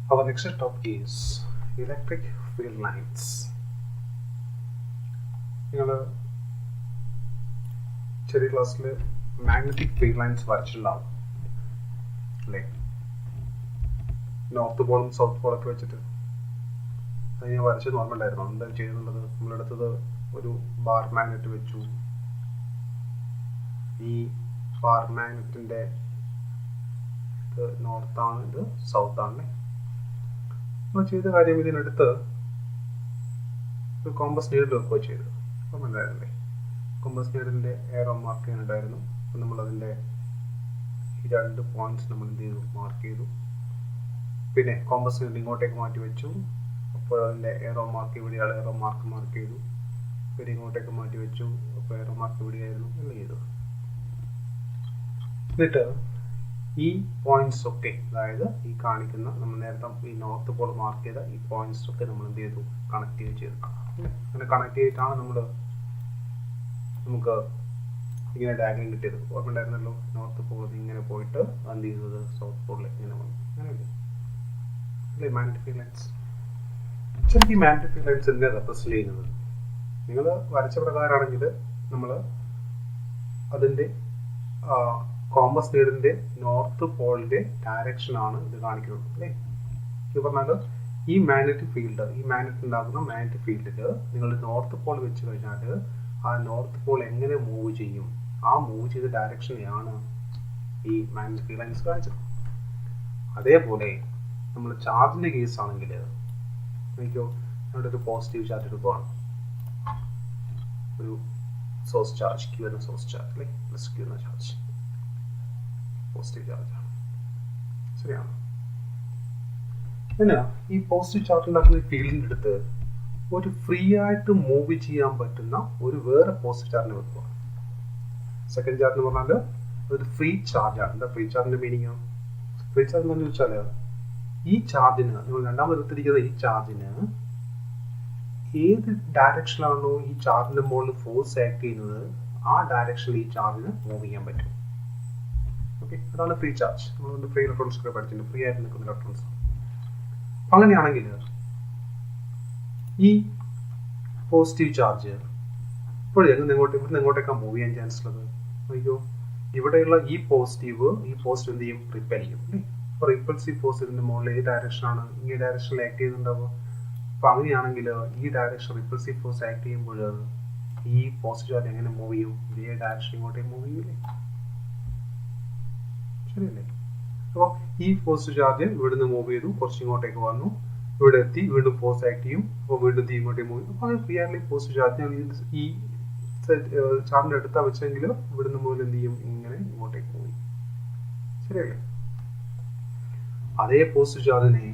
Our next topic is electric field lines. നിങ്ങൾ ചെറിയ ക്ലാസ്സിൽ മാഗ്നറ്റിക് ഫീൽഡ് ലൈൻസ് വരച്ചിട്ടുണ്ടാവും അല്ലേ? നോർത്ത് പോളും സൗത്ത് പോളൊക്കെ വെച്ചിട്ട് അത് ഞാൻ വരച്ചത് ഓർമ്മയുണ്ടായിരുന്നു. എന്താ ചെയ്യുന്നുള്ളത്? നമ്മളെടുത്തത് ഒരു ബാർ മാഗ്നറ്റ് വെച്ചു. ഈ ബാർ മാഗ്നറ്റിൻ്റെ ഇത് നോർത്താണ്, ഇത് സൗത്താണല്ലേ. നമ്മൾ ചെയ്ത കാര്യം ഇതിനടുത്ത് ഒരു കോമ്പസ് നീഡിൽ വെക്കുകയോ ചെയ്തു. അപ്പം എന്തായിരുന്നല്ലേ, കോമ്പസ് നീഡിലിൻ്റെ എയറോ മാർക്ക് ചെയ്യാനുണ്ടായിരുന്നു. അപ്പം നമ്മളതിൻ്റെ ഈ 2 പോയിന്റ്സ് നമ്മൾ എന്ത് ചെയ്തു? മാർക്ക് ചെയ്തു. പിന്നെ കോമ്പസ് നീഡിൽ ഇങ്ങോട്ടേക്ക് മാറ്റി വെച്ചു. അപ്പോൾ അതിൻ്റെ എയറോ മാർക്ക് ഇവിടെയാണ്, എയറോ മാർക്ക് ചെയ്തു. പിന്നെ ഇങ്ങോട്ടേക്ക് മാറ്റി വെച്ചു. അപ്പോൾ എയറോ മാർക്ക് ഇവിടെയായിരുന്നു എല്ലാം ചെയ്തു. എന്നിട്ട് ഈ പോയിന്റ്സ് ഒക്കെ, അതായത് ഈ കാണിക്കുന്ന നമ്മൾ നേരത്തെ ഈ നോർത്ത് പോൾ മാർക്ക് ചെയ്ത ഈ പോയിന്റ്സ് ഒക്കെ നമ്മൾ എന്ത് ചെയ്തു? കണക്ട് ചെയ്തു. അങ്ങനെ കണക്ട് ചെയ്തിട്ടാണ് നമുക്ക് ഇങ്ങനെ ഡയഗ്രം കിട്ടിയത്. ഓർമ്മ ഉണ്ടായിരുന്നല്ലോ, നോർത്ത് പോളിൽ ഇങ്ങനെ പോയിട്ട് എന്ത് ചെയ്തത്? സൗത്ത് പോളിൽ ഇങ്ങനെ വന്നു. അങ്ങനെയല്ലേ അല്ലേ മാഗ്നറ്റിക് ഫീൽഡ് ലൈൻസ്? ശരിക്കും ഈ മാഗ്നറ്റിക് ഫീൽഡ് ലൈൻസ് എന്തിനാണ് റെപ്രസെന്റ് ചെയ്യുന്നത്? നിങ്ങൾ വരച്ച പ്രകാരമാണെങ്കിൽ നമ്മൾ അതിൻ്റെ കോമ്പസ് നീഡിലിൻ്റെ നോർത്ത് പോളിൻ്റെ ഡയറക്ഷനാണ് ഇത് കാണിക്കുന്നത് അല്ലേ? ഇത് പറഞ്ഞാൽ ഈ മാഗ്നറ്റിക് ഫീൽഡ്, ഈ മാഗ്നറ്റ് ഉണ്ടാകുന്ന മാഗ്നറ്റിക് ഫീൽഡിൽ നിങ്ങൾ നോർത്ത് പോൾ വെച്ച് കഴിഞ്ഞാൽ ആ നോർത്ത് പോൾ എങ്ങനെ മൂവ് ചെയ്യും, ആ മൂവ് ചെയ്ത ഡയറക്ഷനെയാണ് ഈ മാഗ്നറ്റിക് ഫീൽഡ് ലൈൻസ് കാണിച്ചത്. അതേപോലെ നമ്മൾ ചാർജിൻ്റെ കേസ് ആണെങ്കിൽ നോക്കിയോ, നമ്മുടെ ഒരു പോസിറ്റീവ് ചാർജ് എടുക്കുകയാണ്. ഒരു സോഴ്സ് ചാർജ്, ക്യൂ എന്ന സോഴ്സ് ചാർജ് അല്ലേ, പ്ലസ് ക്യൂ എന്ന ചാർജ് പോസിറ്റീവ് ചാർജാണ്. ശരിയാണ്. പിന്നെ ഈ പോസിറ്റീവ് ചാർജ് ഉണ്ടാക്കുന്ന ഫീൽഡിൻ്റെ അടുത്ത് ഒരു ഫ്രീ ആയിട്ട് മൂവ് ചെയ്യാൻ പറ്റുന്ന ഒരു വേറെ പോസിറ്റീവ് ചാർജിനെ വെക്കുക. സെക്കൻഡ് ചാർജ് എന്ന് പറഞ്ഞാൽ ഒരു ഫ്രീ ചാർജാണ്. എന്താ ഫ്രീ ചാർജിന്റെ മീനിങ്? ഫ്രീ ചാർജ് എന്ന് വെച്ചാൽ ഈ ചാർജിന്, നിങ്ങൾ രണ്ടാമത് എടുത്തിരിക്കുന്ന ഈ ചാർജിന് ഏത് ഡയറക്ഷനിലാണോ ഈ ചാർജിന്റെ മുകളിൽ ഫോഴ്സ് ആക്ട് ചെയ്യുന്നത്, ആ ഡയറക്ഷനിൽ ഈ ചാർജിന് മൂവ് ചെയ്യാൻ പറ്റും. ഓക്കെ, അതാണ് ഫ്രീ ചാർജ്. നമ്മൾ ഫ്രീ ഇലക്ട്രോൺസ് ഒക്കെ പഠിച്ചിട്ടുണ്ട്, ഫ്രീ ആയിട്ട് നിൽക്കുന്ന ഇലക്ട്രോൺസ്. അപ്പം അങ്ങനെയാണെങ്കിൽ ഈ പോസിറ്റീവ് ചാർജ് ഇപ്പോഴും ഇവിടുന്ന് എങ്ങോട്ടേക്കാണ് മൂവ് ചെയ്യാൻ ചാൻസ് ഉള്ളത്? അയ്യോ, ഇവിടെയുള്ള ഈ പോസിറ്റീവ് എന്ത് ചെയ്യും? റിപ്പൽ ചെയ്യും അല്ലേ? അപ്പോൾ റിപ്പൾസീവ് ഫോഴ്സ് ഇതിൻ്റെ മുകളിൽ ഏത് ഡയറക്ഷനാണ്? ഈ ഡയറക്ഷനിൽ ആക്ട് ചെയ്യുന്നുണ്ടാവുക. അപ്പോൾ അങ്ങനെയാണെങ്കിൽ ഈ ഡയറക്ഷൻ റിപ്പൾസീവ് ഫോഴ്സ് ആക്ട് ചെയ്യുമ്പോൾ ഈ പോസിറ്റീവ് ചാർജ് എങ്ങനെ മൂവ് ചെയ്യും? ഇതേ ഡയറക്ഷൻ ഇങ്ങോട്ടേക്ക് മൂവ് ചെയ്യില്ലേ? ശരിയല്ലേ? അപ്പോൾ ഈ പോസിറ്റീവ് ചാർജ് ഇവിടുന്ന് മൂവ് ചെയ്തു, കുറച്ച് ഇങ്ങോട്ടേക്ക് വന്നു, ഇവിടെ എത്തി, വീണ്ടും ഫോഴ്സ് ആക്ട് ചെയ്യും. അപ്പോൾ വീണ്ടും ഇങ്ങോട്ടേക്ക് മൂവ് ചെയ്യും. അപ്പോൾ അത് ഫ്രീ ആയിട്ടുള്ള പോസിറ്റീവ് ചാർജ് ഞാൻ ഈ ചാർജിൻ്റെ അടുത്താ വെച്ചെങ്കിൽ ഇവിടുന്ന് മുതൽ എന്ത് ചെയ്യും? ഇങ്ങനെ ഇങ്ങോട്ടേക്ക് മൂവ് ചെയ്യും. ശരിയല്ലേ? അതേ പോസിറ്റീവ് ചാർജിനെ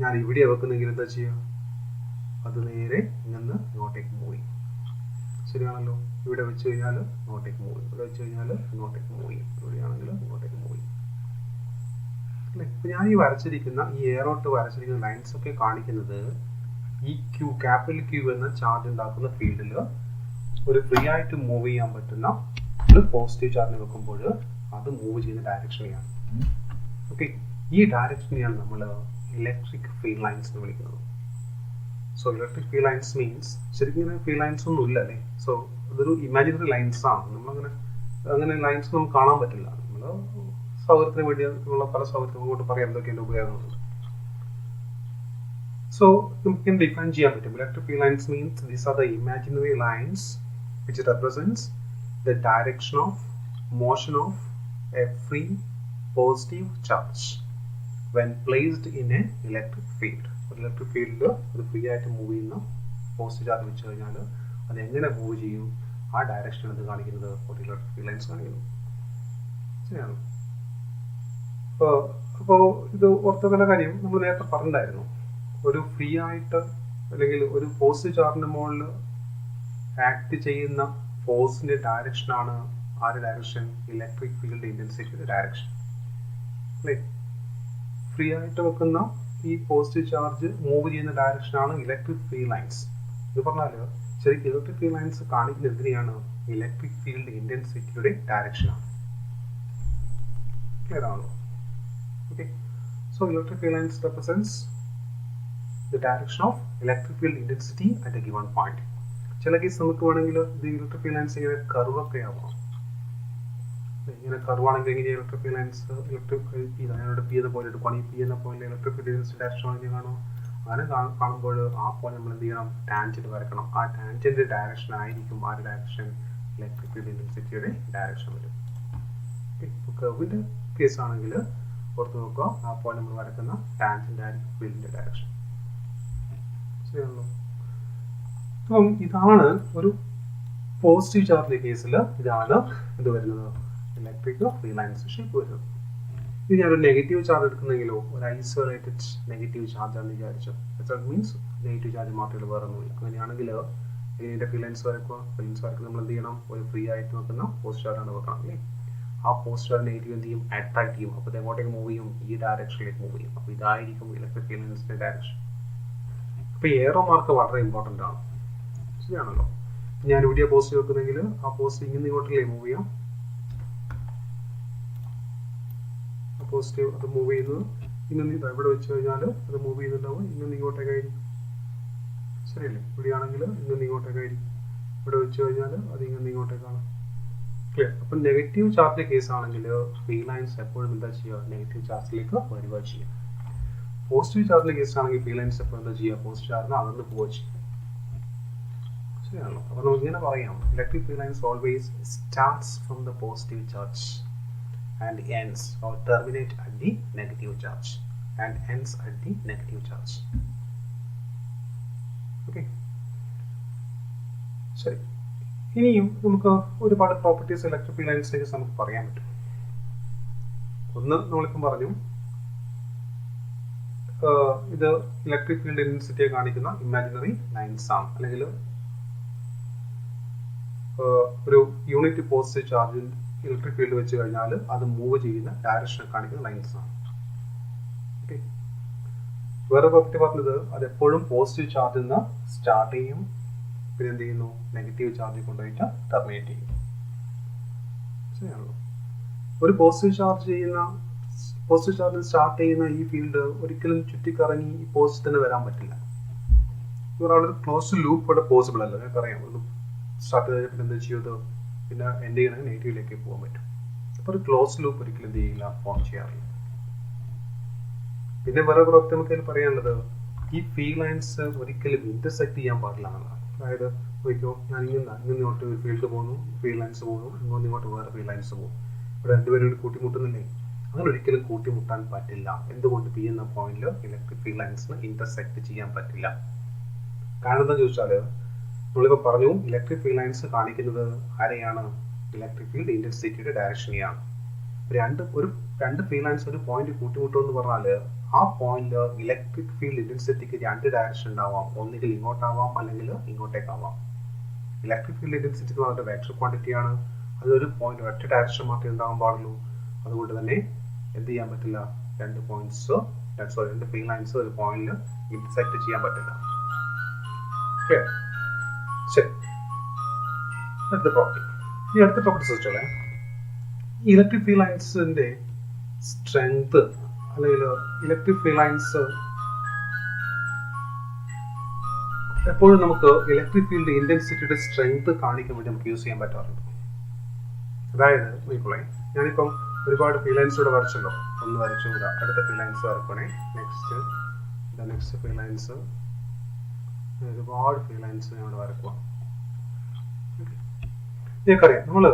ഞാൻ ഇവിടെ വെക്കുന്നെങ്കിൽ എന്താ ചെയ്യുക? അത് നേരെ ഇങ്ങനെ ഇങ്ങോട്ടേക്ക് മൂവ് ചെയ്യും. ശരിയാണല്ലോ? ഇവിടെ വെച്ച് കഴിഞ്ഞാൽ ഇങ്ങോട്ടേക്ക് മൂവ് ചെയ്യും, ഇവിടെ വെച്ച് കഴിഞ്ഞാൽ ഇങ്ങോട്ടേക്ക് മൂവ് ചെയ്യും, ഇവിടെയാണെങ്കിൽ ഇങ്ങോട്ടേക്ക് മൂവ് ചെയ്യും അല്ലേ? ഇപ്പം ഞാൻ ഈ വരച്ചിരിക്കുന്ന ഈ എയറോട്ട് വരച്ചിരിക്കുന്ന ലൈൻസ് ഒക്കെ കാണിക്കുന്നത് ഈ ക്യൂ, ക്യാപിറ്റൽ ക്യൂ എന്ന ചാർജ് ഉണ്ടാക്കുന്ന ഫീൽഡിൽ ഒരു ഫ്രീ ആയിട്ട് മൂവ് ചെയ്യാൻ പറ്റുന്ന ഒരു പോസിറ്റീവ് ചാർജിന് വെക്കുമ്പോൾ അത് മൂവ് ചെയ്യുന്ന ഡയറക്ഷനെയാണ്. ഓക്കെ, ഈ ഡയറക്ഷനെയാണ് നമ്മൾ ഇലക്ട്രിക് ഫീൽഡ് ലൈൻസ് എന്ന് വിളിക്കുന്നത്. So electric field lines means ശരിക്കും ഇങ്ങനെ ഫീൽഡ് ലൈൻസ് ഒന്നും ഇല്ല അല്ലേ? സോ അതൊരു ഇമാജിനറി ലൈൻസ് ആണ്. അങ്ങനെ ലൈൻസ് നമുക്ക് കാണാൻ പറ്റില്ല. നമ്മൾ സൗകര്യത്തിന് വേണ്ടി ഉള്ള പല സൗകര്യത്തിനും കൊണ്ട് പറയാം എന്തൊക്കെയാണ് ഉപയോഗങ്ങളുണ്ട്. സോ നമുക്ക് ഡിഫൈൻ ചെയ്യാൻ പറ്റും. Electric field lines means these are the imaginary lines which represents the direction of motion of a free positive charge when placed in an electric field. ഒരു ഇലക്ട്രിക് ഫീൽഡിൽ ഒരു ഫ്രീ ആയിട്ട് മൂവ് ചെയ്യുന്ന positive charge വെച്ച് കഴിഞ്ഞാൽ അത് എങ്ങനെ move ചെയ്യും, ആ ഡയറക്ഷൻ ഇത് കാണിക്കുന്നത് ഒരു ഇലക്ട്രിക് ഫീൽഡ് ലൈൻസ് കാണിക്കുന്നു. ശരിയാണ്. അപ്പോൾ ഇത് ഓർത്തുവെക്കേണ്ട കാര്യം നമ്മൾ നേരത്തെ പറഞ്ഞിട്ടുണ്ടായിരുന്നു. ഒരു ഫ്രീ ആയിട്ട് അല്ലെങ്കിൽ ഒരു പോസിറ്റീവ് ചാർജിന്റെ മുകളിൽ ആക്ട് ചെയ്യുന്ന ഫോഴ്സിന്റെ ഡയറക്ഷനാണ് ആരുടെ ഡയറക്ഷൻ? ഇലക്ട്രിക് ഫീൽഡ് ഇന്റൻസിറ്റിയുടെ ഡയറക്ഷൻ അല്ലേ? ഫ്രീ ആയിട്ട് വെക്കുന്ന ഈ പോസിറ്റീവ് ചാർജ് മൂവ് ചെയ്യുന്ന ഡയറക്ഷനാണ് ഇലക്ട്രിക് ഫീൽഡ് ലൈൻസ്. ഇത് പറഞ്ഞാൽ ശരിക്കും ഇലക്ട്രിക് ഫീൽഡ് ലൈൻസ് കാണിക്കുന്ന എന്തിനെയാണ്? ഇലക്ട്രിക് ഫീൽഡ് ഇന്റൻസിറ്റിയുടെ ഡയറക്ഷനാണ്. ക്ലിയർ ആണല്ലോ? Okay, So electric field lines represents the direction of electric field intensity at a given point. ചില കേസ് നമുക്ക് വേണമെങ്കിൽ ഇത് ഇലക്ട്രിക് ഫീൽഡ് ലൈൻസ് ഇങ്ങനെ കർവൊക്കെ ആവാം. ഇങ്ങനെ കർവാണെങ്കിൽ എങ്ങനെ ഇലക്ട്രിക് ഫീൽഡ് ലൈൻസ് ഇലക്ട്രിക് ഞാനിവിടെ പി എന്ന പോലെ എടുക്കുകയാണെങ്കിൽ പി എന്ന പോലെ ഇലക്ട്രിക് ഫീൽഡ് ലൈൻസ് ഡയറക്ഷൻ ആണെങ്കിൽ കാണും. അങ്ങനെ കാണുമ്പോൾ ആ പോലെ നമ്മൾ എന്ത് ചെയ്യണം, ടാൻജന്റ് വരക്കണം. ആ ടാൻജന്റ് ഡയറക്ഷൻ ആയിരിക്കും ആരുടെ ഡയറക്ഷൻ, ഇലക്ട്രിക് ഫീൽഡ് ഇന്റൻസിറ്റിയുടെ ഡയറക്ഷൻ വരും. ഇപ്പോൾ കർവിന്റെ കേസ് ആണെങ്കിൽ ഓർത്ത് നോക്കുക, ആ പോലെ നമ്മൾ വരക്കുന്ന ടാൻജന്റ് ആയിരിക്കും ഫീൽഡിന്റെ ഡയറക്ഷൻ. ശരിയാണല്ലോ. അപ്പം ഇതാണ് ഒരു പോസിറ്റീവ് ചാർജിന്റെ കേസിൽ ഇതാണ് ഇത് വരുന്നത്, ഇലക്ട്രിക് ഫീൽഡ് ലൈൻസ് ഷേപ്പ് വരുന്നത്. ഇത് ഞാനൊരു നെഗറ്റീവ് ചാർജ് എടുക്കുന്നെങ്കിലോ ഒരു ഐസൊലേറ്റഡ് നെഗറ്റീവ് ചാർജ് ആണെന്ന് വിചാരിച്ചു. മീൻസ് നെഗറ്റീവ് ചാർജ് മാത്രമേ വേറെ ഒന്നുമില്ല. അങ്ങനെയാണെങ്കിൽ ഇതിന്റെ ഫീൽഡ് ലൈൻസ് വരയ്ക്കുക. ഫീൽഡ് ലൈൻസ് വരയ്ക്കുക നമ്മൾ എന്ത് ചെയ്യണം, ഒരു ഫ്രീ ആയിട്ട് വെക്കുന്ന പോസ്റ്റ് ചാർജ് ആണ് വെക്കണം അല്ലേ. ആ പോസ്റ്റ് ചാർജ് നെഗറ്റീവ് എന്ത് ചെയ്യും, അട്രാക്ട് ചെയ്യും. അപ്പോൾ ഇത് എങ്ങോട്ടേക്ക് മൂവ് ചെയ്യും, ഈ ഡയറക്ഷനിലേക്ക് മൂവ് ചെയ്യും. അപ്പോൾ ഇതായിരിക്കും ഇലക്ട്രിക് ഫീൽഡ് ലൈൻസിന്റെ ഡയറക്ഷൻ. അപ്പോൾ ഏറോ മാർക്ക് വളരെ ഇമ്പോർട്ടൻ്റ് ആണ്. ശരിയാണല്ലോ. ഞാൻ ഇവിടെ പോസ്റ്റ് വെക്കുന്നെങ്കിൽ ആ പോസ്റ്റ് ഇങ്ങനെ ഇങ്ങോട്ടല്ലേ മൂവ് ചെയ്യാം. ആ പോസ്റ്റ് അത് മൂവ് ചെയ്യുന്നത് ഇങ്ങനെ ഇവിടെ വെച്ച് കഴിഞ്ഞാൽ അത് മൂവ് ചെയ്യുന്നുണ്ടാവും ഇങ്ങനെ ഇങ്ങോട്ടേക്കായിരിക്കും. ശരിയല്ലേ. ഇവിടെയാണെങ്കിൽ ഇങ്ങനെ ഇങ്ങോട്ടേക്കായിരിക്കും. ഇവിടെ വെച്ച് കഴിഞ്ഞാൽ അത് ഇങ്ങനെ ഇങ്ങോട്ടേക്കാണ്. ക്ലിയർ. അപ്പം നെഗറ്റീവ് ചാർജ് കേസ് ആണെങ്കിൽ ഫീൽഡ് ലൈൻസ് എപ്പോഴും എന്താ ചെയ്യുക, നെഗറ്റീവ് ചാർജിലേക്ക് വരിക ചെയ്യുക. പോസിറ്റീവ് ചാർജിന്റെ കേസ് ആണെങ്കിൽ ഫീൽഡ് ലൈൻസ് എപ്പോഴും എന്താ ചെയ്യുക, പോസിറ്റീവ് ചാർജിന് അകന്ന് പോവുക ചെയ്യും. ശരിയാണല്ലോ. അപ്പോൾ നമുക്ക് ഇങ്ങനെ പറയാം, electric field lines always starts from the positive charge and ends or terminate at the negative charge and ends at the negative charge. Okay, ശരി. ഇനിയും നമുക്ക് ഒരുപാട് പ്രോപ്പർട്ടീസ് ഇലക്ട്രിക് ഫീൽഡ് ലൈൻസിനെ നമുക്ക് പറയാൻ പറ്റും. ഒന്ന് നമ്മളിപ്പം പറഞ്ഞു, ഇത് ഇലക്ട്രിക് ഫീൽഡ് ഇന്റൻസിറ്റിയെ കാണിക്കുന്ന ഇമാജിനറി ലൈൻസ് ആണ്, അല്ലെങ്കിൽ ഒരു unit positive charge electric field വെച്ച് കഴിഞ്ഞാൽ അത് മൂവ് ചെയ്യുന്ന ഡയറക്ഷൻ കാണിക്കുന്ന ലൈൻസ് ആണ്. ഓക്കെ, വേറെ പ്രോപ്പർട്ടി പറഞ്ഞത് അത് എപ്പോഴും പോസിറ്റീവ് ചാർജിൽ നിന്ന് സ്റ്റാർട്ട് ചെയ്യും, പിന്നെ എന്ത് ചെയ്യുന്നു, നെഗറ്റീവ് ചാർജ് കൊണ്ടുപോയിട്ട് ടെർമിനേറ്റ് ചെയ്യും. ശരിയാണല്ലോ. ഒരു പോസിറ്റീവ് ചാർജ് സ്റ്റാർട്ട് ചെയ്യുന്ന ഈ ഫീൽഡ് ഒരിക്കലും ചുറ്റിക്കറങ്ങി ഈ പോസിറ്റീവ് തന്നെ വരാൻ പറ്റില്ല. ഒരാളൊരു ക്ലോസ്ഡ് ലൂപ്പ് ഇവിടെ പോസിബിൾ അല്ല. നമുക്കറിയാം, ഒന്ന് സ്റ്റാർട്ട് ചെയ്തിട്ട് എന്താ ചെയ്യുന്നത്, പിന്നെ എന്ത് ചെയ്യണമെങ്കിൽ നെഗറ്റീവിലേക്ക് പോകാൻ പറ്റും. അപ്പോൾ ഒരു ക്ലോസ്ഡ് ലൂപ്പ് ഒരിക്കലും എന്ത് ചെയ്യില്ല, ഫോം ചെയ്യാറില്ല. പിന്നെ വേറെ പ്രോപ്പർട്ടി നമുക്ക് അതിൽ പറയാനുള്ളത്, ഈ ഫീൽഡ് ലൈൻസ് ഒരിക്കലും ഇന്റർസെക്ട് ചെയ്യാൻ പാടില്ല എന്നുള്ളതാണ്. അതായത് നോക്കിയോ, ഞാൻ ഇങ്ങോട്ട് ഒരു ഫീൽഡ് പോകുന്നു, ഫീൽഡ് ലൈൻസ് പോകുന്നു, ഇങ്ങോട്ട് വേറെ ഫീൽഡ് ലൈൻസ് പോകും. ഇവിടെ രണ്ടുപേരും കൂട്ടിമുട്ടുന്നില്ലേ? അങ്ങനെ ഒരിക്കലും കൂട്ടിമുട്ടാൻ പറ്റില്ല. എന്തുകൊണ്ട്? പി എന്ന പോയിന്റിൽ ഇലക്ട്രിക് ഫീൽഡ് ലൈൻസിന് ഇന്റർസെക്ട് ചെയ്യാൻ പറ്റില്ല. കാരണം എന്താ ചോദിച്ചാൽ, നമ്മളിപ്പോൾ പറഞ്ഞു ഇലക്ട്രിക് ഫീൽഡ് ലൈൻസ് കാണിക്കുന്നത് ആരെയാണ്, ഇലക്ട്രിക് ഫീൽഡ് ഇന്റൻസിറ്റിയുടെ ഡയറക്ഷനെയാണ്. രണ്ട് ഫീൽഡ് ലൈൻസ് ഒരു പോയിന്റ് കൂട്ടിമുട്ടുമെന്ന് പറഞ്ഞാൽ ആ പോയിന്റ് ഇലക്ട്രിക് ഫീൽഡ് ഇന്റൻസിറ്റിക്ക് രണ്ട് ഡയറക്ഷൻ ഉണ്ടാവാം. ഒന്നുകിൽ ഇങ്ങോട്ടാവാം അല്ലെങ്കിൽ ഇങ്ങോട്ടേക്കാവാം. ഇലക്ട്രിക് ഫീൽഡ് ഇന്റൻസിറ്റി എന്ന് പറഞ്ഞാൽ വെക്ടർ ക്വാണ്ടിറ്റിയാണ്. അതൊരു പോയിന്റ് ഒറ്റ ഡയറക്ഷൻ മാത്രമേ ഉണ്ടാവാൻ പാടുള്ളൂ. അതുകൊണ്ട് തന്നെ എന്ത് ചെയ്യാൻ പറ്റില്ല, രണ്ട് ഫീൽഡ് ലൈൻസ് ഒരു പോയിന്റിൽ ഇന്റർസെക്ട് ചെയ്യാൻ പറ്റില്ല. ശരി, അടുത്ത പ്രോപ്പർട്ടി. ഈ അടുത്ത പ്രോപ്പർട്ടി ശ്രദ്ധിച്ചോളെ. ഇലക്ട്രിക് ഫീൽഡ് ലൈൻസിന്റെ സ്ട്രെങ്ത് അല്ലെങ്കിൽ ഇലക്ട്രിക് ഫീൽഡ് ലൈൻസ് എപ്പോഴും നമുക്ക് ഇലക്ട്രിക് ഫീൽഡ് ഇന്റൻസിറ്റിയുടെ സ്ട്രെങ്ത് കാണിക്കാൻ വേണ്ടി നമുക്ക് യൂസ് ചെയ്യാൻ പറ്റാറുണ്ട്. അതായത് നോക്കിക്കോളെ, ഞാനിപ്പം ഒരുപാട് ഫീൽഡ് ലൈൻസ് ഇവിടെ വരച്ചല്ലോ. ഒന്ന് വരച്ചു, അടുത്ത ഫീൽഡ് ലൈൻസ് വരക്കണേ, നെക്സ്റ്റ് ഫീൽഡ് ലൈൻസ്, ഒരുപാട് ഫീൽഡ് ലൈൻസ് ഞാൻ ഇവിടെ വരക്കുക. നിങ്ങൾക്കറിയാം, നമ്മൾ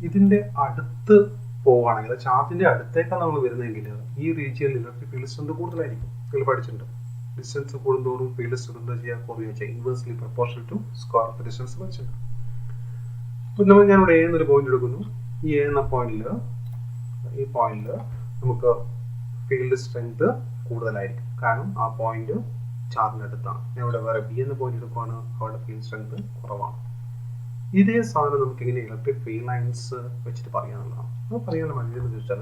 ഇതിന്റെ അടുത്ത് പോവുകയാണെങ്കിൽ, ചാർജിന്റെ അടുത്തേക്കാണ് നമ്മൾ വരുന്നതെങ്കിൽ ഈ റീജിയനിൽ ഇലക്ട്രിക് ഫീൽഡ് സ്ട്രെങ്ത് കൂടുതലായിരിക്കും. നിങ്ങൾ പഠിച്ചിട്ടുണ്ട്, ഡിസ്റ്റൻസ് കൂടുന്തോറും ഫീൽഡ് സ്ട്രെങ്ത് എന്താ ചെയ്യുക, കുറയുക ചെയ്യുക. Inversely proportional to square of distance പഠിച്ചിട്ടുണ്ട്. അപ്പോൾ ഞാനിവിടെ എ എന്നൊരു പോയിന്റ് എടുക്കുന്നു. ഈ എ എന്ന പോയിന്റിൽ നമുക്ക് ഫീൽഡ് സ്ട്രെങ്ത് കൂടുതലായിരിക്കും. കാരണം ആ പോയിന്റ് ചാർജിന് അടുത്താണ്. ഞാൻ ഇവിടെ വേറെ ബി എന്ന പോയിന്റ് എടുക്കുകയാണ്, അവിടെ ഫീൽഡ് സ്ട്രെങ്ത് കുറവാണ്. ഇതേ സാധനം നമുക്ക് ഇങ്ങനെ ഇലക്ട്രിക് ഫീൽഡ് ലൈൻസ് വെച്ചിട്ട് പറയാനുള്ളതാണ്. അത് പറയാനുള്ള മറ്റൊരു ചോദിച്ചാൽ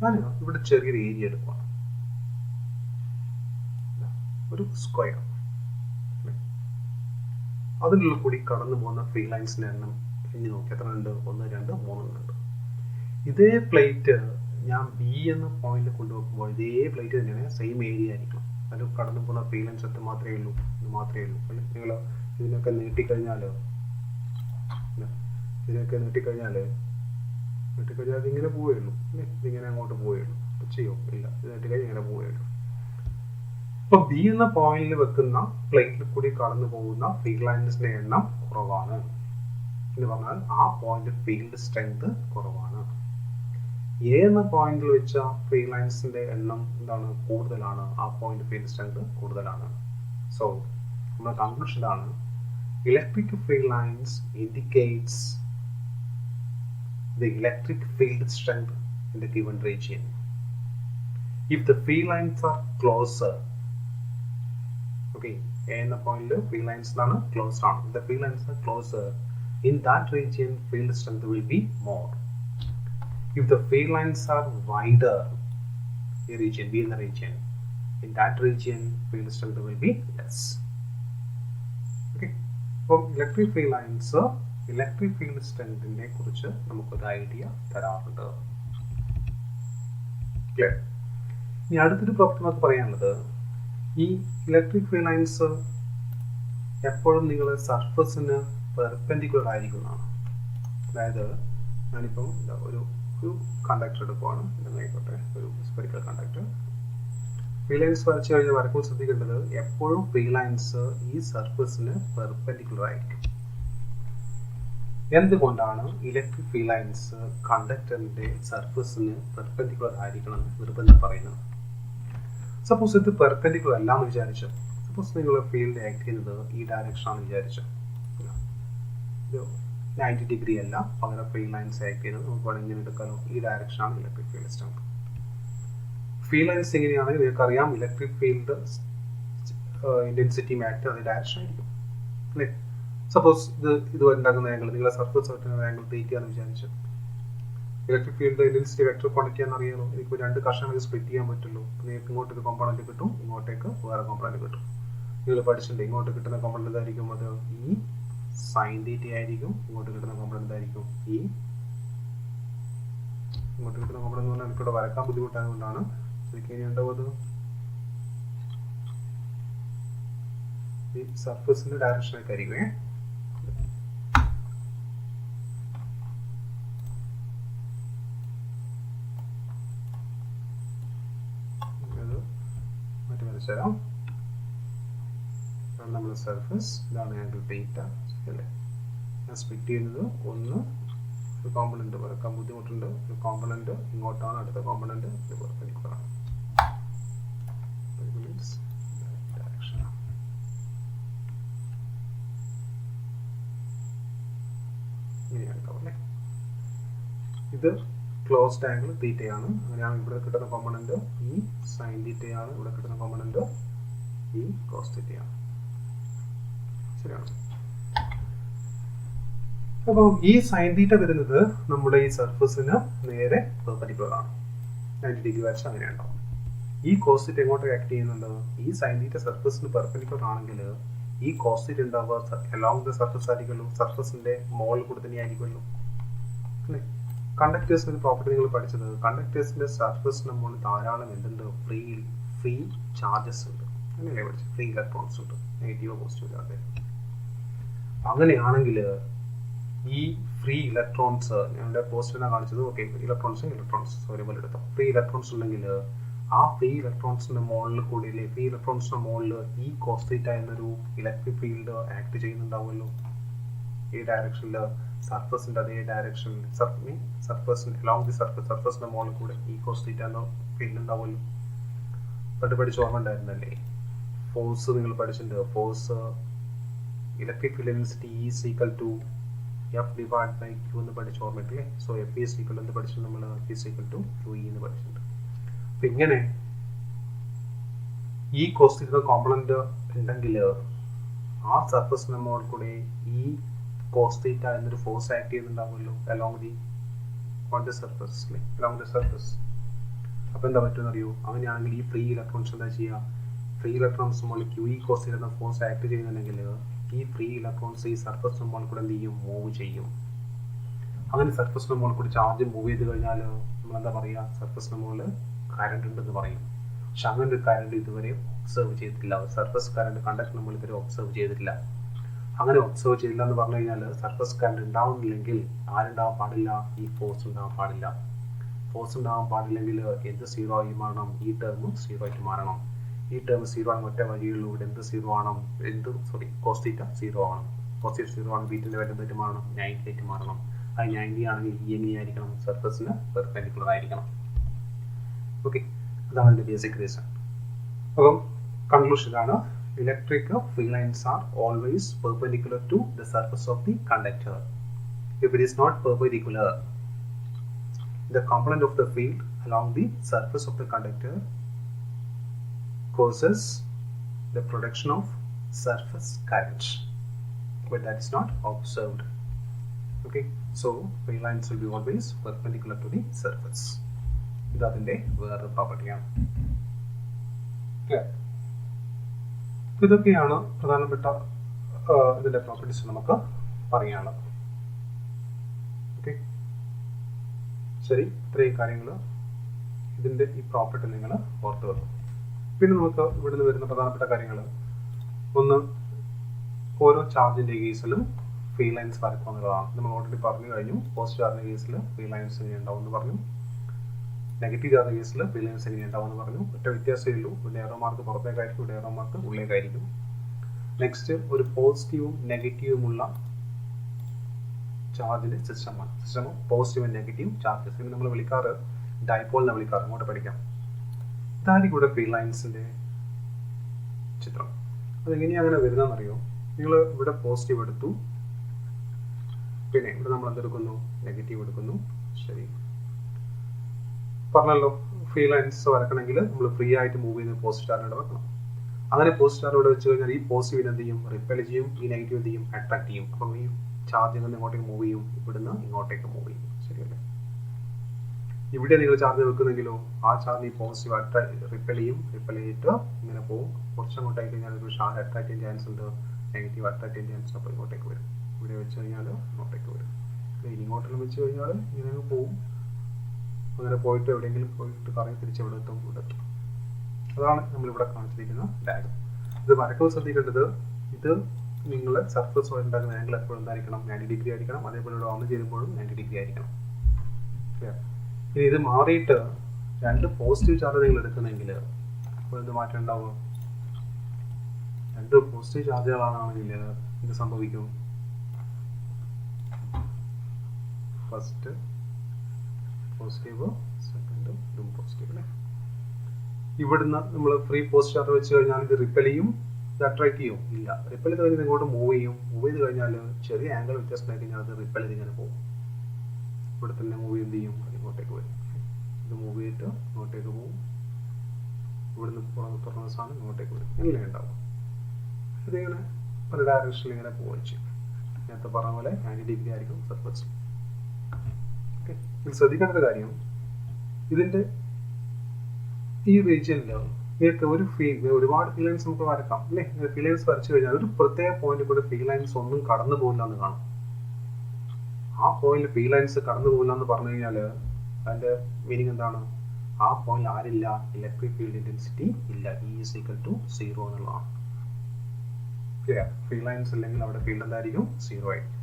ഞാൻ ഇവിടെ ചെറിയൊരു ഏരിയ എടുക്കുകയാണ്, ഒരു സ്ക്വയർ. അതിനുള്ള കൂടി കടന്നു പോകുന്ന ഫീൽഡ് ലൈൻസിന്റെ എണ്ണം എണ്ണി നോക്കി എത്ര ഉണ്ട്, 1, 2, 3 ഉണ്ട്. ഇതേ പ്ലേറ്റ് ഞാൻ ബി എന്ന പോയിന്റ് കൊണ്ടുവെക്കുമ്പോൾ ഇതേ പ്ലേറ്റ് തന്നെയാണ്, സെയിം ഏരിയ ആയിരിക്കും. അത് കടന്നു പോകുന്ന ഫ്രീ ലൈൻസ് എത്ര മാത്രമേ ഉള്ളൂ, ഇത് മാത്രമേ ഉള്ളൂ. നിങ്ങൾ ഇതിനൊക്കെ നീട്ടിക്കഴിഞ്ഞാൽ ഇതിങ്ങനെ പോവുകയുള്ളൂ, ഇതിങ്ങനെ അങ്ങോട്ട് പോവുകയുള്ളൂ. ചെയ്യോ? ഇല്ല, ഇത് നീട്ടിക്കഴിഞ്ഞാൽ ഇങ്ങനെ പോവുകയുള്ളൂ. അപ്പോൾ ബി എന്ന പോയിന്റിൽ വെക്കുന്ന പ്ലേറ്റിൽ കൂടി കടന്നു പോകുന്ന ഫ്രീ ലൈൻസിന്റെ എണ്ണം കുറവാണ് എന്ന് പറഞ്ഞാൽ ആ പോയിന്റ് ഫീൽഡ് സ്ട്രെങ്ത് കുറവാണ്. എ എന്ന പോയിന്റിൽ വെച്ച ഫ്രീ ലൈൻസിന്റെ എണ്ണം എന്താണ്? കൂടുതലാണ്. ആ പോയിന്റ് ഫീൽഡ് സ്ട്രെങ്ത് കൂടുതലാണ്. സോ നമ്മുടെ കൺക്ലൂഷൻ ആണ്, electric free lines indicates the electric field strength in the given region. If the free lines are closer, okay, A in the point free lines are closed on. If the free lines are closer, in that region field strength will be more. If the free lines are wider, a region, B in the region, in that region field strength will be less. Okay, so electric free lines electric field സ്ട്രെങ്തിനെ കുറിച്ച് നമുക്കൊരു idea തരാറുണ്ട്. Clear? ഇനി അടുത്തൊരു property നമുക്ക് പറയാനുള്ളത്, ഈ electric field lines എപ്പോഴും നിങ്ങൾ സർഫസിന് പെർപെൻഡിക്കുലർ ആയിരിക്കുന്നതാണ്. അതായത് ഞാനിപ്പം ഒരു കണ്ടക്ടർ എടുക്കുവാണ്, ഇതായിക്കോട്ടെ, ഒരു സ്പെറിക്കൽ കണ്ടക്ടർ. ഫ്രീ ലൈൻസ് വരച്ചു കഴിഞ്ഞാൽ വരക്കുമ്പോൾ ശ്രദ്ധിക്കേണ്ടത് എപ്പോഴും ഫ്രീ ലൈൻസ് ഈ സർഫസിന് പെർപെൻഡിക്കുലർ ആയിരിക്കും. എന്തുകൊണ്ടാണ് ഇലക്ട്രിക് ഫീൽഡ് ലൈൻസ് കണ്ടക്ടറിന്റെ സർഫസിന് പെർപെൻഡിക്കുലർ ആയിരിക്കണം എന്ന് നിർബന്ധം പറയുന്നത്? സപ്പോസ് ഇത് പെർപെൻഡിക്കുലർ അല്ല എന്ന് വിചാരിച്ചു. സപ്പോസ് നിങ്ങൾ ഫീൽഡ് ആക്ട് ചെയ്യുന്നത് ഈ ഡയറക്ഷൻ ആണെന്ന് വിചാരിച്ചു, ഇത് 90 ഡിഗ്രി അല്ല, പകരം ഫീൽഡ് ലൈൻസ് ആക്ട് ചെയ്യുന്നത് നമുക്ക് വേണമെങ്കിൽ ഇങ്ങനെ എടുക്കാനോ, ഈ ഡയറക്ഷൻ ആണ് electric field strength. Field lines എങ്ങനെയാണെങ്കിൽ നിങ്ങൾക്ക് അറിയാം, ഇലക്ട്രിക് ഫീൽഡ് ഇന്റൻസിറ്റി മാറ്റർ അത് ഡയറക്ഷൻ ആയിരിക്കും അല്ലേ. സപ്പോസ് ഇത് ഉണ്ടാക്കുന്ന ആംഗിൾ, നിങ്ങളെ സർഫസ് പറ്റുന്ന ആംഗിൾ തീറ്റാന്ന് വിചാരിച്ചു. Electric field intensity vector quantity ആണെന്നറിയാമോ? എനിക്ക് രണ്ട് കഷണങ്ങൾ സ്പ്ലിറ്റ് ചെയ്യാൻ പറ്റുള്ളൂ. നിങ്ങൾക്ക് ഇങ്ങോട്ടൊരു കോമ്പണന്റ് കിട്ടും, ഇങ്ങോട്ടേക്ക് വേറെ കോമ്പണന്റ് കിട്ടും. നിങ്ങൾ പഠിച്ചിട്ടുണ്ട്, ഇങ്ങോട്ട് കിട്ടുന്ന കോമ്പണന്റ് എന്തായിരിക്കും? അത് ഈ സൈൻ തീറ്റ ആയിരിക്കും. ഇങ്ങോട്ട് കിട്ടുന്ന കോമ്പണന്റ് എന്തായിരിക്കും? ഇങ്ങോട്ട് കിട്ടുന്ന കോമ്പണന്റ് എന്ന് പറഞ്ഞാൽ എനിക്കിവിടെ വരക്കാൻ ബുദ്ധിമുട്ടായതുകൊണ്ടാണ് ശരിക്കും ഇനി ഉണ്ടാവുന്നത് ഈ സർഫസിന്റെ ഡയറക്ഷനൊക്കെ ആയിരിക്കുമേ. മറ്റു വരച്ചുതരാം. ഇതാണ് നമ്മുടെ സർഫസ്, ഇതാണ് ആംഗിൾ തീറ്റ അല്ലേ. ഞാൻ സ്പ്ലിറ്റ് ചെയ്യുന്നത് ഒന്ന്, ഒരു കോമ്പണന്റ് വരക്കാൻ ബുദ്ധിമുട്ടുണ്ട്, ഒരു കോമ്പണന്റ് ഇങ്ങോട്ടാണ്, അടുത്ത കോമ്പണന്റ് പെർപെൻഡിക്കുലറാണ്. ഇത് ക്ലോസ്ഡ് ആംഗിൾ തീറ്റയാണ്. അങ്ങനെയാണ് ഇവിടെ കിട്ടുന്ന കോമ്പണന്റ് ഈ സൈൻ തീറ്റയാണ്, ഇവിടെ കിട്ടുന്ന കോമ്പണന്റ് ഈ കോസ് തീറ്റയാണ്. ശരിയാണ്. അപ്പം ഈ സൈൻ തീറ്റ വരുന്നത് നമ്മുടെ ഈ സർഫസിന് നേരെ പെർപെൻഡിക്കുലർ ആണ്. 90 ഡിഗ്രി വരച്ച് അങ്ങനെ ഉണ്ടാവും. ഈ കോസ് തീറ്റ എങ്ങോട്ട് ആക്ട് ചെയ്യുന്നുണ്ട്? ഈ സൈൻ തീറ്റ സർഫസിന് പെർപെൻഡിക്കുലർ ആണെങ്കിൽ ഈ കോസ് തീറ്റ ഉണ്ടാവുക അലോങ് ദ സർഫസ് ആയിരിക്കുമല്ലോ, സർഫസിന്റെ മോളിൽ കൂടെ തന്നെ ആയിരിക്കുമല്ലോ അല്ലേ. കണ്ടക്ടേഴ്സിന്റെ പ്രോപ്പർട്ടി നിങ്ങൾ പഠിച്ചത്, കണ്ടക്ടേഴ്സിന്റെ സർഫസിന് മുകളിൽ ധാരാളം എന്തുണ്ട്? ഫ്രീ ചാർജസ് ഉണ്ട്. അങ്ങനെയല്ലേ പഠിച്ചത്? ഫ്രീ ഇലക്ട്രോൺസ് ഉണ്ട്, നെഗറ്റീവോ പോസിറ്റീവ് ചാർജ്. അങ്ങനെയാണെങ്കിൽ ഈ ഫ്രീ ഇലക്ട്രോൺസ്, ഞങ്ങളുടെ പോസിറ്റീവിനാണ് കാണിച്ചത്, ഓക്കെ, ഇലക്ട്രോൺസ് ഒരുപോലെ എടുത്താൽ ഫ്രീ ഇലക്ട്രോൺസ് ഉണ്ടെങ്കിൽ ആ ഫ്രീ ഇലക്ട്രോൺസിന്റെ മുകളിൽ കൂടി, ഫ്രീ ഇലക്ട്രോൺസിന്റെ മുകളിൽ ഈ കോസ് തീറ്റ എന്നൊരു ഇലക്ട്രിക് ഫീൽഡ് ആക്ട് ചെയ്യുന്നുണ്ടാവുമല്ലോ. ഈ ഡയറക്ഷനിൽ സർഫസിന്റെ അതേ ഡയറക്ഷനിൽ അലോങ് ദി സർഫസിന്റെ മുകളിൽ കൂടെ ഈ കോസ് തീറ്റ എന്ന ഫീൽഡ് ഉണ്ടാവുമല്ലോ. പഠിച്ച് ഓർമ്മ ഉണ്ടായിരുന്നല്ലേ? ഫോഴ്സ് നിങ്ങൾ പഠിച്ചിട്ടുണ്ട്. Force electric field density is equal to F divided by Q എന്ന് പഠിച്ച് ഓർമ്മയില്ലേ? സോ F is equal എന്ന് പഠിച്ചിട്ട് നമ്മൾ F is equal to QE എന്ന് പഠിച്ചിട്ടുണ്ട്. അപ്പൊ ഇങ്ങനെ ഈ കോസ് തീറ്റ കോമ്പണന്റ് ഉണ്ടെങ്കിൽ ആ സർഫസിന്റെ മുകളിൽ കൂടെ ഈ കോസ് തീറ്റ എന്നൊരു ഫോഴ്സ് ആക്ട് ചെയ്യുന്നുണ്ടാവുമല്ലോ അലോങ് ദി സർഫസ്. അപ്പൊ എന്താ പറ്റുമെന്ന് അറിയോ? അങ്ങനെയാണെങ്കിൽ ഈ ഫ്രീ ഇലക്ട്രോൺസ് എന്താ ചെയ്യുക? ഫ്രീ ഇലക്ട്രോൺസ് മുകളിൽ QE കോസ് തീറ്റ എന്ന ഫോഴ്സ് ആക്ട് ചെയ്യുന്നുണ്ടെങ്കിൽ ഈ ഫ്രീ ഇലക്ട്രോൺസ് ഈ സർഫസിന് മുകളിൽ കൂടെ എന്ത് ചെയ്യും? മൂവ് ചെയ്യും. അങ്ങനെ സർഫസിന് മുകളിൽ കൂടി ചാർജ് മൂവ് ചെയ്ത് കഴിഞ്ഞാൽ നമ്മളെന്താ പറയുക, സർഫസിന് മുകളിൽ കറണ്ട് ഉണ്ടെന്ന് പറയും. പക്ഷെ അങ്ങനെ ഒരു കറണ്ട് ഇതുവരെ ഒബ്സർവ് ചെയ്തിട്ടില്ല. സർഫസ് കറണ്ട് കണ്ടക്ടർ നമ്മൾ ഇതുവരെ ഒബ്സർവ് ചെയ്തിട്ടില്ല. അങ്ങനെ ഒബ്സർവ് ചെയ്യില്ല എന്ന് പറഞ്ഞു കഴിഞ്ഞാൽ സർഫസ് കറണ്ട് ഉണ്ടാവുന്നില്ലെങ്കിൽ ആരുണ്ടാവാൻ പാടില്ല, ഈ ഫോഴ്സ് ഉണ്ടാവാൻ പാടില്ല. ഫോഴ്സ് ഉണ്ടാവാൻ പാടില്ലെങ്കിൽ എന്ത് സീറോ ആയി മാറണം, ഈ ടേം സീറോ ആയിട്ട് മാറണം. ഈ ടേം സീറോ ആണ് ഒറ്റ വഴിയുള്ളൂ. ഇവിടെ എന്ത് സീറോ ആണ്, കോസ് തീറ്റ സീറോ ആണ്. കോസ് തീറ്റ സീറോ ആണ്, ബീറ്റിന്റെ വാല്യൂ എന്തായിട്ട് മാറണം, 90 ആയിട്ട് മാറണം. അത് 90 ആണെങ്കിൽ ഈ എങ്ങനെയായിരിക്കണം, സർഫസിന് പെർപെൻഡിക്കുലർ ആയിരിക്കണം. ഓക്കെ, അതാണ് അതിന്റെ ബേസിക് റീസൺ. അപ്പം കൺക്ലൂഷനാണ്, electric field lines are always perpendicular to the surface of the conductor. If it is not perpendicular, the component of the field along the surface of the conductor causes the production of surface current, but that is not observed. Okay, so field lines will be always perpendicular to the surface. ഇതതിൻ്റെ വേറൊരു പ്രോപ്പർട്ടിയാണ്. ഇതൊക്കെയാണ് പ്രധാനപ്പെട്ട ഇതിൻ്റെ properties നമുക്ക് പറയാനുള്ളത്. Okay, ശരി, ഇത്രയും കാര്യങ്ങൾ ഇതിൻ്റെ ഈ പ്രോപ്പർട്ടി നിങ്ങൾ ഓർത്ത് വെക്കും. പിന്നെ നമുക്ക് ഇവിടുന്ന് വരുന്ന പ്രധാനപ്പെട്ട കാര്യങ്ങൾ, ഒന്ന് ഓരോ ചാർജിൻ്റെ കേസിലും ഫീൽഡ് ലൈൻസ് വരക്കുക എന്നുള്ളതാണ്. നമ്മൾ ഓൾറെഡി പറഞ്ഞു കഴിഞ്ഞു. പോസിറ്റീവ് ചാർജിൻ്റെ കേസിൽ ഫീൽഡ് ലൈൻസ് എങ്ങനെ ഉണ്ടാവും എന്ന് പറഞ്ഞു. നെഗറ്റീവ് ചാർജ് കേസിൽ ഫീൽഡ് ലൈൻസ് എങ്ങനെ ഉണ്ടാവും എന്ന് പറഞ്ഞു. ഒറ്റ വ്യത്യാസമേ ഉള്ളൂ, ഇവിടെ എറോ മാർക്ക് പുറത്തേക്കായിരിക്കും, ഇവിടെ എറോ മാർക്ക് ഉള്ളിലേക്കായിരിക്കും. നെക്സ്റ്റ്, ഒരു പോസിറ്റീവും നെഗറ്റീവുമുള്ള ചാർജിൻ്റെ സിസ്റ്റമാണ്. System positive and negative charges. ഇതിന് നമ്മൾ വിളിക്കാറ് ഡൈപോളിനെ വിളിക്കാറ്. അങ്ങോട്ട് പഠിക്കാം. ഇതായിരിക്കും ഇവിടെ ഫീൽഡ് ലൈൻസിൻ്റെ ചിത്രം. അതെങ്ങനെയാണ് അങ്ങനെ വരുന്നതെന്നറിയോ? നിങ്ങൾ ഇവിടെ പോസിറ്റീവ് എടുത്തു, പിന്നെ ഇവിടെ നമ്മൾ എന്തെടുക്കുന്നു, നെഗറ്റീവ് എടുക്കുന്നു. ശരി, പറഞ്ഞല്ലോ, ഫീൽഡ് ലൈൻസ് വരക്കണമെങ്കിൽ നമ്മൾ ഫ്രീ ആയിട്ട് മൂവ് ചെയ്യുന്ന പോസിറ്റീവ് ചാർജ് വെക്കണം. അങ്ങനെ പോസിറ്റീവ് ചാർജ് ഇവിടെ വെച്ച് കഴിഞ്ഞാൽ ഈ പോസിറ്റീവ് എന്ത് ചെയ്യും, റിപ്പൽ ചെയ്യും. ഈ നെഗറ്റീവ് എന്ത് ചെയ്യും, അട്രാക്ട് ചെയ്യും. അപ്പം ഈ ചാർജ് നിന്ന് ഇങ്ങോട്ടേക്ക് മൂവ് ചെയ്യും, ഇവിടുന്ന് ഇങ്ങോട്ടേക്ക് മൂവ് ചെയ്യും. ശരിയല്ലേ? ഇവിടെ നിങ്ങൾ ചാർജ് വെക്കുന്നെങ്കിലോ ആ ചാർജ് ഈ പോസിറ്റീവ് റിപ്പൽ ചെയ്യും. റിപ്പൽ ചെയ്തിട്ട് ഇങ്ങനെ പോകും. കുറച്ചങ്ങോട്ടായി കഴിഞ്ഞാൽ ഒരു ഷാർജ് അട്രാക്ട് ചെയ്യാൻ ചാൻസ് ഉണ്ട്, നെഗറ്റീവ് അട്രാക്ട് ചെയ്യാൻ ചാൻസ്. അപ്പോൾ ഇങ്ങോട്ടേക്ക് വരും. ഇവിടെ വെച്ച് കഴിഞ്ഞാൽ ഇങ്ങോട്ടേക്ക് വരും. ഇങ്ങോട്ടെല്ലാം വെച്ച് കഴിഞ്ഞാൽ ഇങ്ങനെ പോകും. അങ്ങനെ പോയിട്ട് എവിടെയെങ്കിലും പോയിട്ട് കറങ്ങി തിരിച്ച് ഇവിടെ എത്തും, ഇവിടെ എത്തും. അതാണ് നമ്മളിവിടെ കാണിച്ചിരിക്കുന്ന ഡയഗ്രം. ഇത് വരക്കുമ്പോൾ ശ്രദ്ധിക്കേണ്ടത്, ഇത് നിങ്ങൾ സർഫസ് ഉണ്ടാക്കുന്ന ആംഗിൾ എപ്പോഴും എന്തായിരിക്കണം, 90 ഡിഗ്രി ആയിരിക്കണം. അതേപോലെ ഇവിടെ വന്ന് ചേരുമ്പോഴും 90 ഡിഗ്രി ആയിരിക്കണം. ഇനി ഇത് മാറിയിട്ട് രണ്ട് പോസിറ്റീവ് ചാർജ് നിങ്ങൾ എടുക്കുന്നെങ്കിൽ അപ്പോൾ എന്ത് മാറ്റം ഉണ്ടാവും? രണ്ട് പോസിറ്റീവ് ചാർജുകളാണെങ്കിൽ ഇത് സംഭവിക്കും. ഫസ്റ്റ് പോസിറ്റീവ്, സെക്കൻഡ് ഇതും പോസിറ്റീവ് അല്ലേ. ഇവിടുന്ന് നമ്മൾ ഫ്രീ പോസിറ്റീവ് ചാർജ് വെച്ച് കഴിഞ്ഞാൽ ഇത് റിപ്പൽ ചെയ്യും, ഇത് അട്രാക്ട് ചെയ്യും? ഇല്ല. റിപ്പൽ ചെയ്ത് കഴിഞ്ഞാൽ ഇങ്ങോട്ട് മൂവ് ചെയ്യും. മൂവ് ചെയ്ത് കഴിഞ്ഞാൽ ചെറിയ ആംഗിൾ വ്യത്യാസം ആയി കഴിഞ്ഞാൽ അത് റിപ്പൽ ചെയ്ത് ഇങ്ങനെ പോകും. ഇവിടെ തന്നെ മൂവ് എന്ത് ചെയ്യും, അത് ഇങ്ങോട്ടേക്ക് വരും. ഇത് മൂവ് ചെയ്തിട്ട് ഇങ്ങോട്ടേക്ക് പോകും. ഇവിടുന്ന് തുറന്ന സാധനം ഇങ്ങോട്ടേക്ക് വരും. എങ്ങനെ ഉണ്ടാവും? ഇതിങ്ങനെ പല ഡയറക്ഷനിൽ ഇങ്ങനെ പോവുകയും ചെയ്യും. നേരത്തെ പറഞ്ഞ പോലെ 90 ഡിഗ്രി ആയിരിക്കും സർഫസ്. ഓക്കെ, ഇത് ശ്രദ്ധിക്കേണ്ട ഒരു കാര്യം, ഇതിൻ്റെ ഈ റീജിയനിൽ നിങ്ങൾക്ക് ഒരു ഒരുപാട് ഫീൽഡ് ലൈൻസ് നമുക്ക് വരക്കാം അല്ലേ. ഫീൽഡ് ലൈൻസ് വരച്ചു കഴിഞ്ഞാൽ ഒരു പ്രത്യേക പോയിന്റ് കൂടെ ഫീൽഡ് ലൈൻസ് ഒന്നും കടന്നു പോകില്ല എന്ന് കാണും. ആ പോയിന്റ് ഫീൽഡ് ലൈൻസ് കടന്നു പോകില്ല എന്ന് പറഞ്ഞു കഴിഞ്ഞാൽ അതിൻ്റെ മീനിങ് എന്താണ്? ആ പോയിന്റ് ആരില്ല, ഇലക്ട്രിക് ഫീൽഡ് ഇന്റൻസിറ്റി ഇല്ല. E=0 എന്നുള്ളതാണ്. ക്ലിയർ? ഫീൽഡ് ലൈൻസ് ഇല്ലെങ്കിൽ അവിടെ ഫീൽഡ് എന്തായിരിക്കും? 0 ആയിരിക്കും.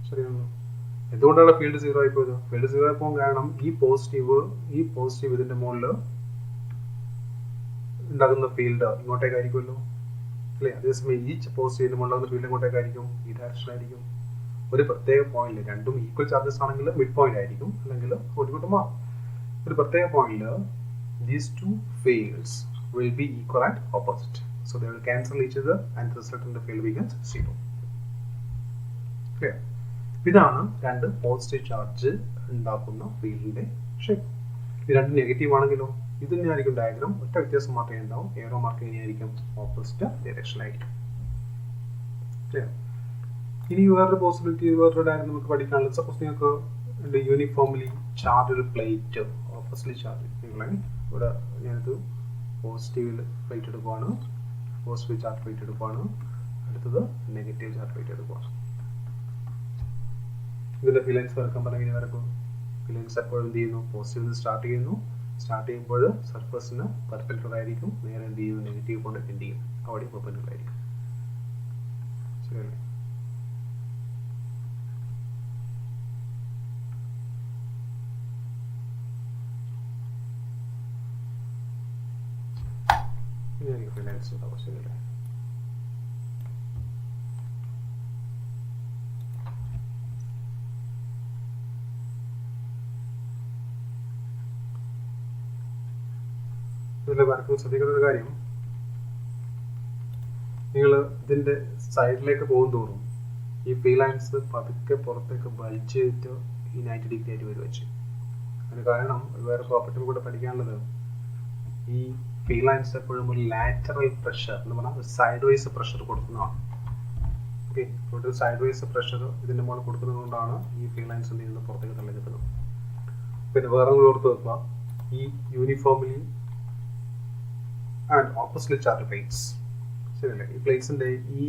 ശരിയാണല്ലോ. എന്തുകൊണ്ടാണ് ഫീൽഡ് 0 ആയി പോയത്? ഫീൽഡ് 0 ആയി പോകാൻ കാരണം ഈ പോസിറ്റീവ് ഇതിന്റെ മുകളിൽ ഉണ്ടാകുന്ന ഫീൽഡ് ഇങ്ങോട്ടേക്കായിരിക്കുമല്ലോ അല്ലേ. അതേസമയം ഈ പോസിറ്റീവിന്റെ മുകളിൽ ഫീൽഡ് ഇങ്ങോട്ടേക്കായിരിക്കും, ഈ ഡയറക്ഷൻ ആയിരിക്കും. ഒരു പ്രത്യേക പോയിന്റിൽ രണ്ടും ഈക്വൽ ചാർജസ് ആണെങ്കിൽ മിഡ് പോയിന്റ് ആയിരിക്കും, അല്ലെങ്കിൽ അങ്ങോട്ട് മാറും. ഒരു പ്രത്യേക പോയിന്റിൽ these two fields will be equal and opposite, so they will cancel each other and the resultant field becomes 0. Clear? ഇതാണ് രണ്ട് പോസിറ്റീവ് ചാർജ് ഉണ്ടാക്കുന്ന ഫീൽഡിന്റെ ഷേപ്പ്. ഇത് രണ്ട് നെഗറ്റീവ് ആണെങ്കിലോ ഇത് തന്നെയായിരിക്കും ഡയഗ്രാം. ഒറ്റ വ്യത്യാസം മാത്രമേ ഉണ്ടാവും, ഏറോ മാർക്ക് എങ്ങനെയായിരിക്കും? ഓപ്പോസിറ്റ് ഡയറക്ഷനിലായിരിക്കും. ക്ലിയർ? ഇനി വേറൊരു പോസിബിലിറ്റി, വേറൊരു ഡയഗ്രാം നമുക്ക് പഠിക്കാനുള്ളത്, സപ്പോസ് നിങ്ങൾക്ക് യൂണിഫോംലി ചാർജ് ഒരു പ്ലേറ്റ്, ഓപ്പോസിറ്റ്ലി ചാർജ് നിങ്ങളെ ഇവിടെ ഞാനിത് പോസിറ്റീവിൽ പ്ലേറ്റ് എടുക്കുവാണ്, പോസിറ്റീവ് ചാർജ് പ്ലേറ്റ് എടുക്കുവാണ്, അടുത്തത് നെഗറ്റീവ് ചാർജ് പ്ലേറ്റ് എടുക്കുവാണ്. ഇതിന്റെ ഫീൽഡ് ലൈൻസ് വരക്കാൻ പറഞ്ഞാൽ ഇങ്ങനെ വരക്കും. ഫീൽഡ് ലൈൻസ് എപ്പോഴും എന്ത് ചെയ്യുന്നു, പോസിറ്റീവ് നിന്ന് സ്റ്റാർട്ട് ചെയ്യുന്നു. സ്റ്റാർട്ട് ചെയ്യുമ്പോൾ സർഫസിന് പെർപെൻഡിക്കുലർ ആയിരിക്കും, നേരെ എന്ത് ചെയ്യും, നെഗറ്റീവ് കൊണ്ട് എൻഡ് ചെയ്യും, അവിടെ പെർപെൻഡിക്കുലർ ആയിരിക്കും. ശരിയല്ലേ? ഇങ്ങനെയായിരിക്കും ഫീൽഡ് ലൈൻസ് ഉണ്ടാവും. ശരിയല്ലേ? ഇതിൽ വരക്കുമ്പോൾ ശ്രദ്ധിക്കേണ്ട ഒരു കാര്യം, നിങ്ങൾ ഇതിൻ്റെ സൈഡിലേക്ക് പോകും തോറും ഈ ഫീൽഡ് ലൈൻസ് പതുക്കെ പുറത്തേക്ക് ബൾജ് ചെയ്തിട്ട് ഈ 90 ഡിഗ്രി ആയിട്ട് വരും വെച്ച്. അതിന് കാരണം വേറെ പ്രോപ്പർട്ടിയും കൂടെ പഠിക്കാനുള്ളത്, ഈ ഫീൽഡ് ലൈൻസ് എപ്പോഴും ഒരു ലാറ്ററൽ പ്രഷർ എന്ന് പറഞ്ഞാൽ സൈഡ് വൈസ് പ്രഷർ കൊടുക്കുന്നതാണ്. ഓക്കെ, ഒരു സൈഡ് വൈസ് പ്രഷർ ഇതിൻ്റെ മുകളിൽ കൊടുക്കുന്നത് കൊണ്ടാണ് ഈ ഫീൽഡ് ലൈൻസ് എന്ത് ചെയ്യുന്നത്, പുറത്തേക്ക് തള്ളി നിൽക്കുന്നത്. പിന്നെ വേറെ ഓർത്ത് വെക്കുക, ഈ uniformly and opposite charge plates, ശരിയല്ലേ? ഈ പ്ലേറ്റ്സിൻ്റെ ഈ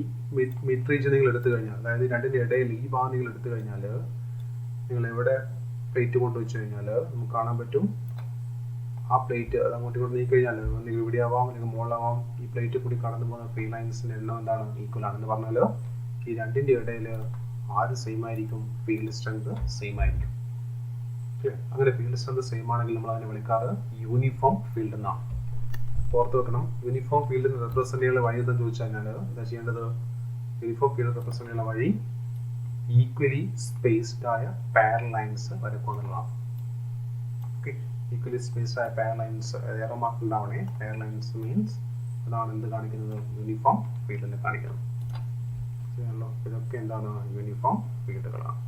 മിഡ് റീജിയൻ നിങ്ങൾ എടുത്തു കഴിഞ്ഞാൽ, അതായത് രണ്ടിൻ്റെ ഇടയിൽ ഈ ഭാഗം നിങ്ങൾ എടുത്തു കഴിഞ്ഞാൽ, നിങ്ങൾ എവിടെ പ്ലേറ്റ് കൊണ്ടുവച്ച് കഴിഞ്ഞാൽ നമുക്ക് കാണാൻ പറ്റും, ആ പ്ലേറ്റ് അത് അങ്ങോട്ട് ഇങ്ങോട്ട് നീക്കി കഴിഞ്ഞാൽ നിങ്ങൾ ഇവിടെ ആവാം അല്ലെങ്കിൽ മുകളിലാവാം, ഈ പ്ലേറ്റ് കൂടി കടന്നു പോകുന്ന ഫീൽഡ് ലൈൻസിൻ്റെ എണ്ണം എന്താണ്, ഈക്വൽ ആണെന്ന് പറഞ്ഞാൽ ഈ രണ്ടിൻ്റെ ഇടയിൽ ആര് സെയിം ആയിരിക്കും, ഫീൽഡ് സ്ട്രെങ്ത് സെയിം ആയിരിക്കും. ഓക്കെ, അങ്ങനെ ഫീൽഡ് സ്ട്രെങ്ത് സെയിം ആണെങ്കിൽ നമ്മൾ അതിനെ വിളിക്കാറ് യൂണിഫോം ഫീൽഡ് എന്നാണ്. ഓർത്ത് വെക്കണം, യൂണിഫോം ഫീൽഡിന് റെപ്രസെന്റ് ചെയ്യാനുള്ള വഴി എന്താണെന്ന് ചോദിച്ചു കഴിഞ്ഞാൽ എന്താ ചെയ്യേണ്ടത്, യൂണിഫോം ഫീൽഡ് റെപ്രസെന്റ് ചെയ്യുന്ന വഴി ഈക്വലി സ്പേസ്ഡ് ആയ പാരലൽ ലൈൻസ് വരക്കുക എന്നുള്ളതാണ്. ഓക്കെ, ഈക്വലി സ്പേസ്ഡ് ആയ പാരലൽ ലൈൻസ് ഏറെ മാർക്ക് ഉണ്ടാവണേ. പാരലൽ ലൈൻസ് മീൻസ് അതാണ് എന്ത് കാണിക്കുന്നത്, യൂണിഫോം ഫീൽഡിനെ കാണിക്കുന്നത്. ശരിയാണല്ലോ? ഇതൊക്കെ എന്താണ്, യൂണിഫോം ഫീൽഡുകളാണ്.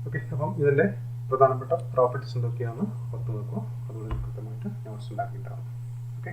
ഓക്കെ, അപ്പം ഇതിൻ്റെ പ്രധാനപ്പെട്ട പ്രോപ്പർട്ടീസ് എന്തൊക്കെയാണ് ഓർത്ത് വെക്കുക. അതുകൊണ്ട് കൃത്യമായിട്ട് നോട്ട്സ് ഉണ്ടാക്കിയിട്ടുണ്ടാകും. ഓക്കെ.